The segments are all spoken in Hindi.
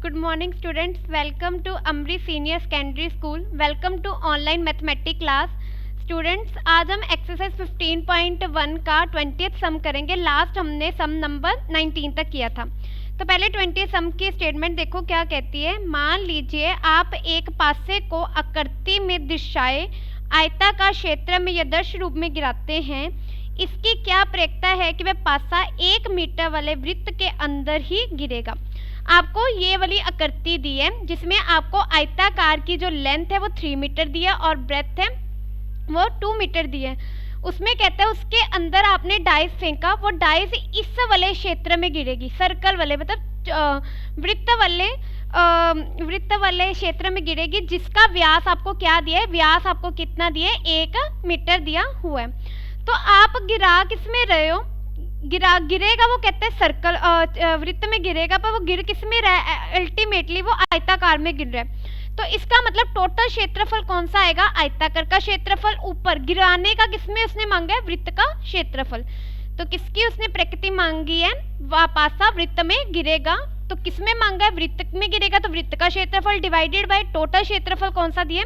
Good morning students, welcome to Amri Senior Secondary School. Welcome to online mathematic class. Students आज हम एक्सरसाइज 15.1 का 20th सम करेंगे. लास्ट हमने सम नंबर 19 तक किया था. तो पहले 20th सम की स्टेटमेंट देखो क्या कहती है. मान लीजिए आप एक पासे को आकृति में दर्शाए आयताकार क्षेत्र में यदर्श रूप में गिराते हैं. इसकी क्या प्रक्रिया है कि वह पासा 1 मीटर वाले वृत्त के अंदर ही गिरेगा. आपको ये वाली आकृति दी है जिसमें आपको आयताकार की जो लेंथ है वो 3 मीटर दी है और ब्रेथ है वो 2 मीटर दी है. उसमें कहता है उसके अंदर आपने डाइस फेंका, वो डाइस इस वाले क्षेत्र में गिरेगी, सर्कल वाले मतलब वृत्त वाले क्षेत्र में गिरेगी जिसका व्यास आपको क्या दिया है, व्यास आपको कितना दिया है, 1 मीटर दिया हुआ है. तो आप गिरा किस में रहे हो, गिरेगा वो कहते हैं सर्कल वृत्त में गिरेगा, पर वो गिर किस में रहा है, अल्टीमेटली वो आयताकार में गिर रहा है. तो इसका मतलब टोटल क्षेत्रफल कौन सा आएगा, आयताकार का क्षेत्रफल ऊपर, गिराने का किसमें उसने मांगा है, वृत्त का क्षेत्रफल. तो किसकी उसने प्रकृति मांगी है, पासा वृत्त में गिरेगा. तो किसमें मांगा है, वृत्त में गिरेगा, तो वृत्त का क्षेत्रफल डिवाइडेड बाय टोटल क्षेत्रफल कौन सा दिए,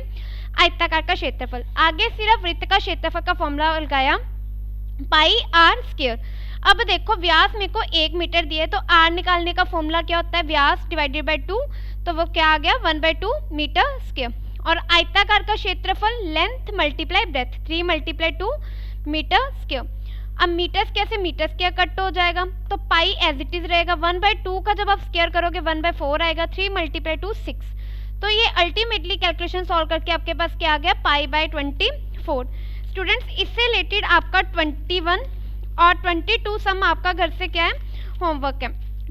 आयताकार का क्षेत्रफल. आगे सिर्फ वृत्त का क्षेत्रफल का फॉर्मूला लगाया पाई आर स्क्वायर. अब देखो व्यास मेरे को 1 मीटर दिया है तो आर निकालने का फॉर्मूला क्या होता है, व्यास डिवाइडेड बाय 2, तो वो क्या आ गया 1/2 मीटर स्क्वायर. और आयताकार का क्षेत्रफल length multiply breadth 3 × 2 metre square. अब मीटर स्क्वायर से मीटर स्क्वायर कट हो जाएगा तो पाई एज इट इज रहेगा. 1/2 का जब आप स्क्वायर करोगे 1/4 आएगा, 3 × 2 6. तो ये अल्टीमेटली कैलकुलेशन सॉल्व करके आपके पास क्या आ गया, π/24. स्टूडेंट्स इससे रिलेटेड आपका 21 और 22 सम आपका घर से क्या है, होमवर्क है.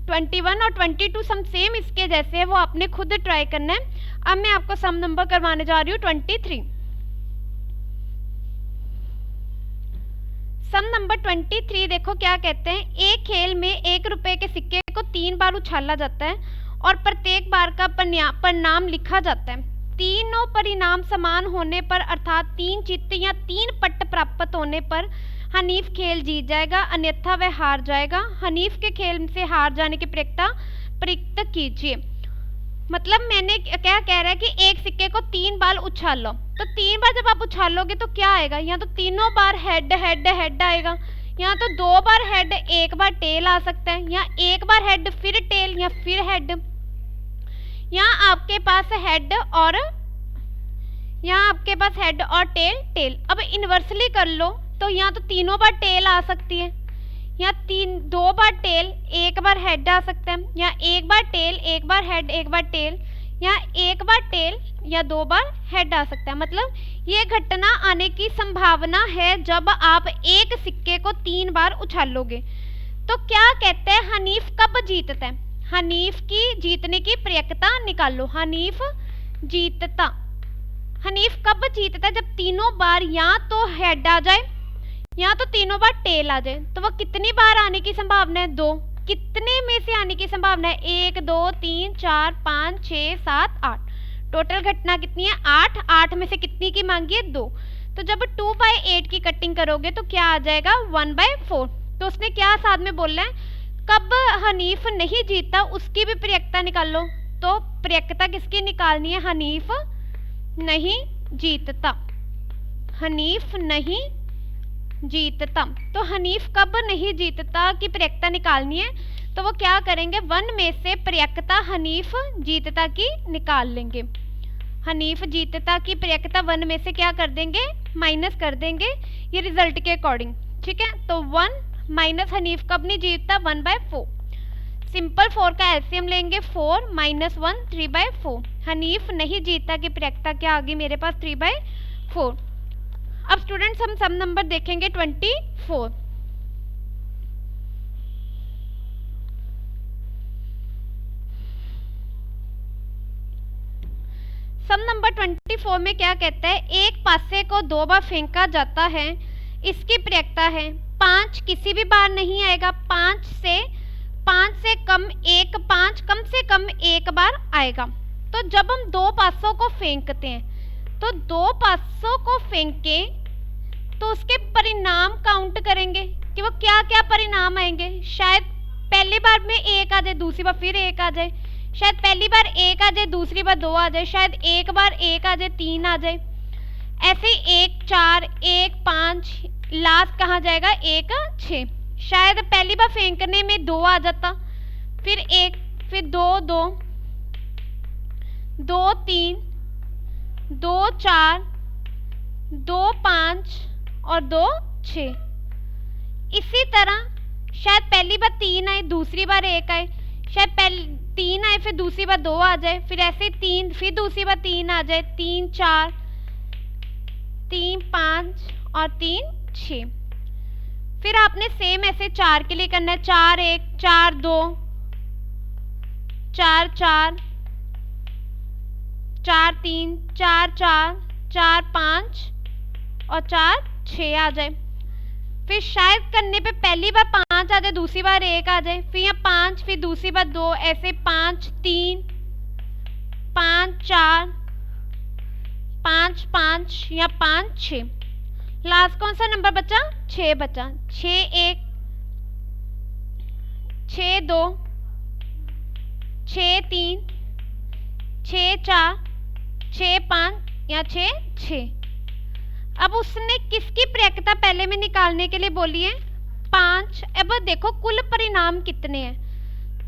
21 और 22 सम सेम इसके जैसे है, वो आपने खुद ट्राई करना है. अब मैं आपको सम नंबर करवाने जा रही हूँ 23. सम नंबर 23 देखो क्या कहते हैं. एक खेल में 1 रुपए के सिक्के को 3 बार उछाला जाता है और प्रत्येक बार का परिणाम लिखा जाता है. तीनों परिणाम समान होने पर अर्थात 3 चित्त या 3 पट्ट प्राप्त होने पर हनीफ खेल जीत जाएगा, अन्यथा वह हार जाएगा. हनीफ के खेल से हार जाने की प्रयुक्त कीजिए. मतलब मैंने क्या कह रहा है कि एक सिक्के को 3 बार उछालो, तो 3 बार जब आप उछालोगे तो क्या आएगा, यहाँ तो तीनों बार हेड हेड हेड आएगा. यहाँ तो 2 बार हेड 1 बार टेल आ सकता है, यहाँ 1 बार हेड फिर टेल या फिर हेड. यहाँ आपके पास हेड और यहाँ आपके पास हेड और टेल टेल. अब इन्वर्सली कर लो तो यहाँ तो तीनों बार टेल आ सकती है, यहाँ 2 बार टेल 1 बार हेड आ सकता है, यहाँ 1 बार टेल 1 बार हेड 1 बार टेल, यहाँ 1 बार टेल या 2 बार हेड आ सकता है. मतलब ये घटना आने की संभावना है जब आप एक सिक्के को 3 बार उछालोगे. तो क्या कहते हैं, हनीफ कब जीतता है, हनीफ की जीतने की प्रक्रिया निकालो. हनीफ जीतता, हनीफ कब जीतता है, जब तीनों बार या तो हेड आ जाए या तो तीनों बार टेल आ जाए. तो वो कितनी बार आने की संभावना है, 2. कितने में से आने की संभावना है, 1 2 3 4 5 6 7 8. टोटल घटना कितनी है, 8. 8 में से कितनी की मांगी है, 2. तो जब 2/8 की कटिंग करोगे तो क्या आ जाएगा, 1/4. तो उसने क्या साथ में बोलना है, कब हनीफ नहीं जीतता उसकी भी प्रक्रिया निकाल लो. तो प्रक्रिया किसकी निकालनी है, हनीफ नहीं जीतता, हनीफ नहीं जीतता. तो हनीफ कब नहीं जीतता की प्रक्रिया निकालनी है. तो वो क्या करेंगे, 1 में से प्रक्रिया हनीफ जीतता की निकाल लेंगे. हनीफ जीतता की प्रक्रिया 1 में से क्या कर देंगे, माइनस कर देंगे, ये रिजल्ट के अकॉर्डिंग. ठीक है, तो 1 माइनस हनीफ कब नहीं जीतता, 1/4. सिंपल 4 का एलसीएम लेंगे, 4 - 1 3/4. हनीफ नहीं जीतता की प्रक्रिया क्या आ गई मेरे पास, 3/4. अब स्टूडेंट्स हम सम नंबर देखेंगे 24. सम नंबर 24 में क्या कहता है, एक पासे को 2 बार फेंका जाता है, इसकी प्रक्रिया है 5 किसी भी बार नहीं आएगा, 5 से कम 1, 5 कम से कम 1 बार आएगा. तो जब हम 2 पासों को फेंकते हैं तो 2 पासों को फेंके तो उसके परिणाम काउंट करेंगे कि वो क्या क्या परिणाम आएंगे. शायद पहली बार में 1 आ जाए, दूसरी बार फिर 1 आ जाए, शायद पहली बार 1 आ जाए, दूसरी बार 2 आ जाए, शायद एक बार 1 आ जाए, 3 आ जाए, ऐसे 1 4 1 5, लास्ट कहाँ जाएगा 1 6। शायद पहली बार फेंकने में 2 आ जाता, फिर 1, फिर 2 2 2 3 2 4 2 5 और 2 6। इसी तरह शायद पहली बार 3 आए, दूसरी बार 1 आए, शायद पहले 3 आए, फिर दूसरी बार 2 आ जाए, फिर ऐसे 3, फिर दूसरी बार 3 आ जाए, 3 4 3 5 और 3 6। फिर आपने सेम ऐसे 4 के लिए करना है, 4 1 4 2 4 4 4 3 4 4 4 5 और 4 6 आ जाए। फिर शायद करने पे पहली बार 5 आ जाए, दूसरी बार 1 आ जाए, फिर यहाँ 5, फिर दूसरी बार 2, ऐसे 5 3 5 4 5 5 या 5 6। लास्ट कौन सा नंबर बचा? 6 बचा। 6 1 6 2 6 3 6 4 6 5 या 6 6। अब उसने किसकी प्रयेकता पहले में निकालने के लिए बोली है? 5। अब देखो कुल परिणाम कितने हैं,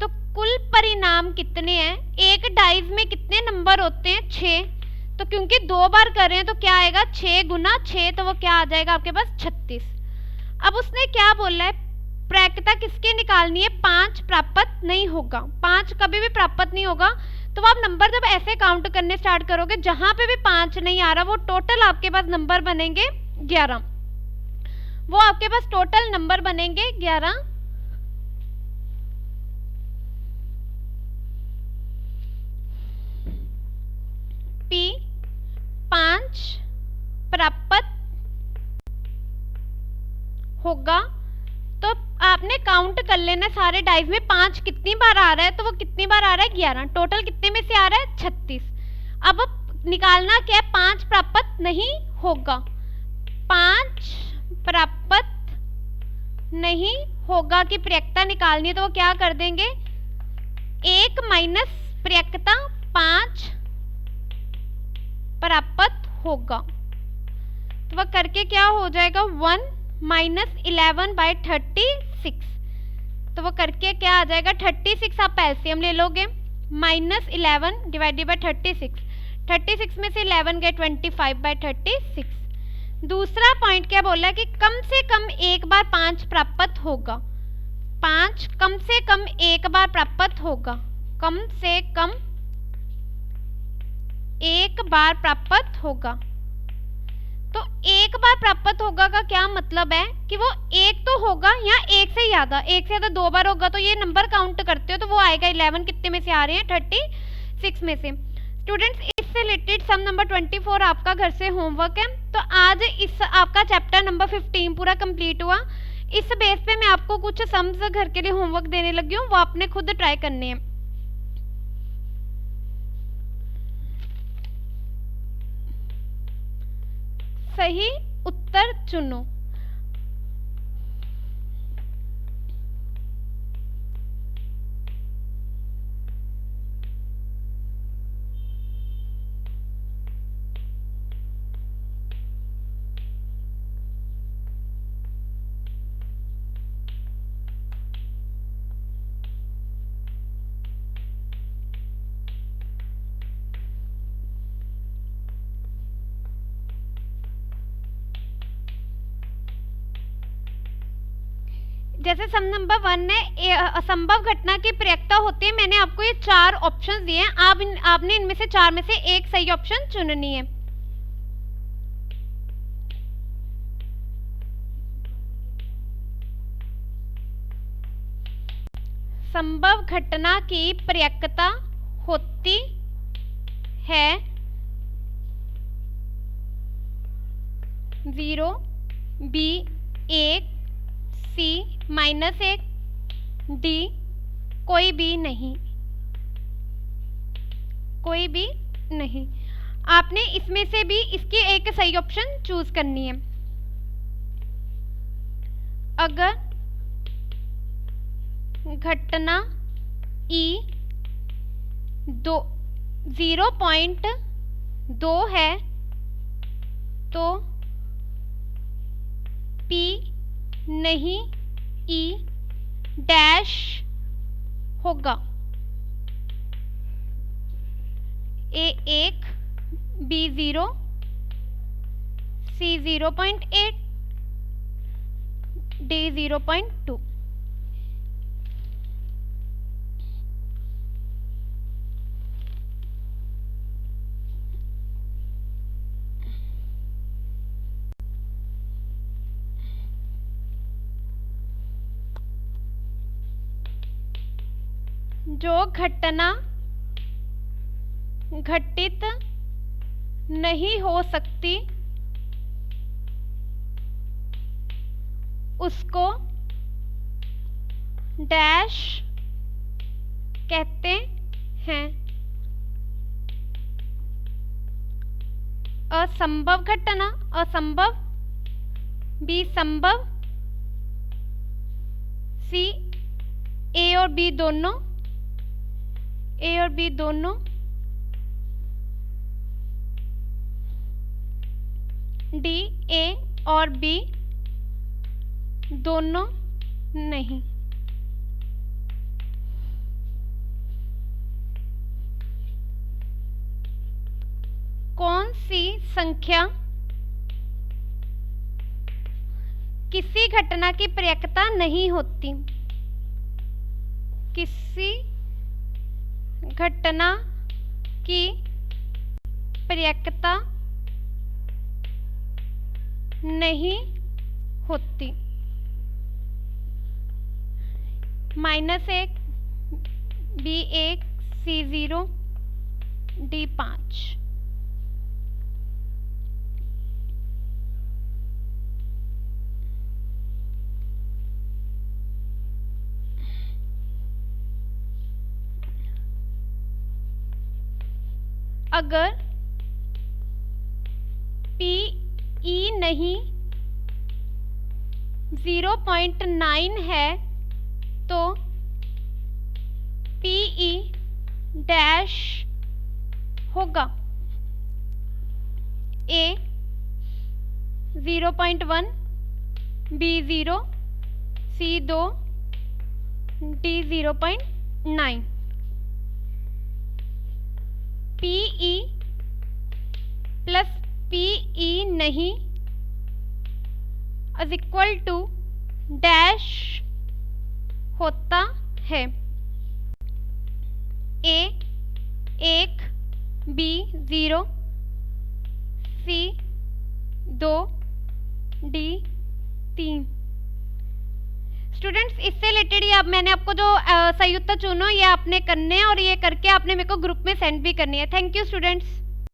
तो कुल परिणाम कितने हैं, एक डाइज में कितने नंबर होते हैं? 6। तो क्योंकि 2 बार कर रहे हैं तो क्या आएगा? 6 गुना 6, तो वो क्या आ जाएगा आपके पास? 36। अब उसने क्या बोला है? प्रयेकता किसकी निकालनी है? 5 प्राप्त नहीं होगा, 5 कभी भी प्राप्त नहीं होगा। तो आप नंबर जब ऐसे काउंट करने स्टार्ट करोगे, जहां पे भी 5 नहीं आ रहा, वो टोटल आपके पास नंबर बनेंगे 11। वो आपके पास टोटल नंबर बनेंगे 11। P 5 प्राप्त होगा। तो आपने काउंट कर लेना सारे डाइज में 5 कितनी बार आ रहा है, तो वो कितनी बार आ रहा है? 11। टोटल कितने में से आ रहा है? 36। अब निकालना क्या है? 5 प्राप्त नहीं होगा। 5 प्राप्त नहीं होगा की प्रयेकता निकालनी है, तो वो क्या कर देंगे? 1 माइनस प्रयेकता 5 प्राप्त होगा, तो वह करके क्या हो जाएगा? 1 माइनस 11/36। तो वो करके क्या आ जाएगा? 36। आप एलसीएम ले लोगे, माइनस 11 डिवाइडेड बाय 36। 36 में से 11 गए 25/36। दूसरा पॉइंट क्या बोला कि कम से कम एक बार 5 प्राप्त होगा। 5 कम से कम एक बार प्राप्त होगा, कम से कम एक बार प्राप्त होगा। तो एक बार प्राप्त होगा का क्या मतलब है कि वो एक तो होगा या एक से ज्यादा, 2 बार होगा, तो ये नंबर काउंट करते हो तो वो आएगा 11 कितने में से आ रहे हैं? 36 में से। स्टूडेंट्स इससे रिलेटेड सम नंबर 24 आपका घर से होमवर्क है। तो आज इस आपका चैप्टर नंबर 15 पूरा कंप्लीट हुआ। इस बेस पे मैं आपको कुछ सम्स घर के लिए होमवर्क देने लगी हूँ, वो आपने खुद ट्राई करने हैं। सही उत्तर चुनो। जैसे सम नंबर 1 है, असंभव घटना की प्रयेकता होती है। मैंने आपको ये 4 ऑप्शन दिए हैं, आपने इनमें से 4 में से एक सही ऑप्शन चुननी है। संभव घटना की प्रयेकता होती है 0, B 1, C -1, D कोई भी नहीं, कोई भी नहीं। आपने इसमें से भी इसकी एक सही ऑप्शन चूज करनी है। अगर घटना E 0.2 है तो P नहीं E डैश होगा। A 1, B 0, C 0.8, D 0.2। जो घटना घटित नहीं हो सकती उसको डैश कहते हैं। असंभव घटना असंभव, बी संभव, सी ए और बी दोनों, ए और बी दोनों, डी ए और बी दोनों नहीं। कौन सी संख्या किसी घटना की पर्यायता नहीं होती? किसी घटना की पर्यायता नहीं होती। -1, B1, C0, D5। अगर PE नहीं 0.9 है तो PE डैश होगा। A 0.1, B 0, C 2, D 0.9। PE plus PE नहीं इज इक्वल टू डैश होता है। A 1, B 0, C 2, D 3। Students इससे रिलेटेड ही अब मैंने आपको जो सही उत्तर चुनो ये आपने करने हैं और ये करके आपने मेरे को ग्रुप में सेंड भी करनी है। Thank you students.